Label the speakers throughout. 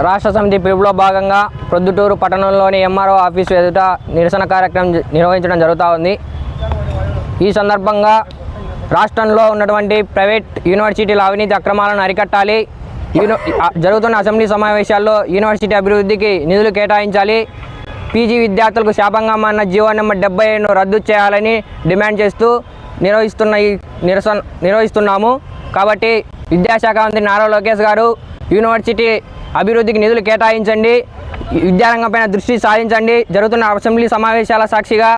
Speaker 1: రాష్ట్ర సమితి పిలుపులో భాగంగా ప్రొద్దుటూరు పట్టణంలోని ఎంఆర్ఓ ఆఫీసు ఎదుట నిరసన కార్యక్రమం నిర్వహించడం జరుగుతూ ఉంది. ఈ సందర్భంగా రాష్ట్రంలో ఉన్నటువంటి ప్రైవేట్ యూనివర్సిటీల అవినీతి అక్రమాలను అరికట్టాలి, జరుగుతున్న అసెంబ్లీ సమావేశాల్లో యూనివర్సిటీ అభివృద్ధికి నిధులు కేటాయించాలి, పీజీ విద్యార్థులకు శాపంగా మారిన జీవో నెంబర్ 77ను రద్దు చేయాలని డిమాండ్ చేస్తూ నిర్వహిస్తున్నాము. కాబట్టి విద్యాశాఖ మంత్రి నారా లోకేష్ గారు యూనివర్సిటీ అభివృద్ధికి నిధులు కేటాయించండి, విద్యారంగంపైన దృష్టి సాధించండి. జరుగుతున్న అసెంబ్లీ సమావేశాల సాక్షిగా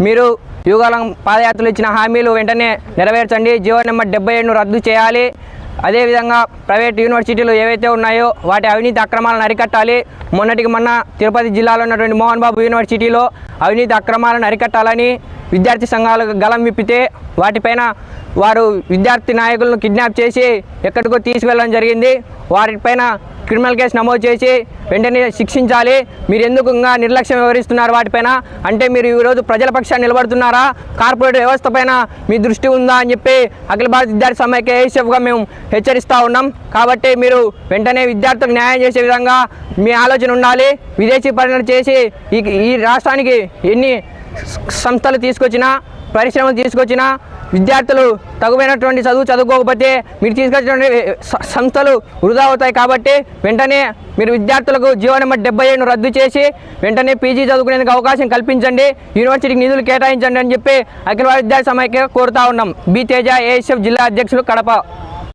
Speaker 1: మీరు యువకాలం పాదయాత్రలు ఇచ్చిన హామీలు వెంటనే నెరవేర్చండి, జీవో నెంబర్ 77ను రద్దు చేయాలి. అదేవిధంగా ప్రైవేట్ యూనివర్సిటీలు ఏవైతే ఉన్నాయో వాటి అవినీతి అక్రమాలను అరికట్టాలి. మొన్న తిరుపతి జిల్లాలో ఉన్నటువంటి మోహన్ బాబు యూనివర్సిటీలో అవినీతి అక్రమాలను అరికట్టాలని విద్యార్థి సంఘాలకు గలం విప్పితే వాటిపైన వారు విద్యార్థి నాయకులను కిడ్నాప్ చేసి ఎక్కడికో తీసుకెళ్ళడం జరిగింది. వాటిపైన క్రిమినల్ కేసు నమోదు చేసి వెంటనే శిక్షించాలి. మీరు ఎందుకు ఇంకా నిర్లక్ష్యం వివరిస్తున్నారు వాటిపైన? అంటే మీరు ఈరోజు ప్రజల పక్షాన్ని నిలబడుతున్నారా? కార్పొరేట్ వ్యవస్థ పైన మీ దృష్టి ఉందా అని చెప్పి అఖిల భారత విద్యార్థి సమైక్య ఏఎస్ఎఫ్గా మేము హెచ్చరిస్తూ ఉన్నాం. కాబట్టి మీరు వెంటనే విద్యార్థులకు న్యాయం చేసే విధంగా మీ ఆలోచన ఉండాలి. విదేశీ పర్యటన చేసి ఈ రాష్ట్రానికి ఎన్ని సంస్థలు తీసుకొచ్చినా, పరిశ్రమలు తీసుకొచ్చినా విద్యార్థులు తగువైనటువంటి చదువుకోకపోతే మీరు తీసుకొచ్చినటువంటి సంస్థలు వృధా అవుతాయి. కాబట్టి వెంటనే మీరు విద్యార్థులకు జీవో నెంబర్ 77ను రద్దు చేసి వెంటనే పీజీ చదువుకునేందుకు అవకాశం కల్పించండి, యూనివర్సిటీకి నిధులు కేటాయించండి అని చెప్పి అఖిల భారత విద్యార్థి సమైక్య కోరుతా ఉన్నాం. బి తేజ, ఏఎస్ఎఫ్ జిల్లా అధ్యక్షులు, కడప.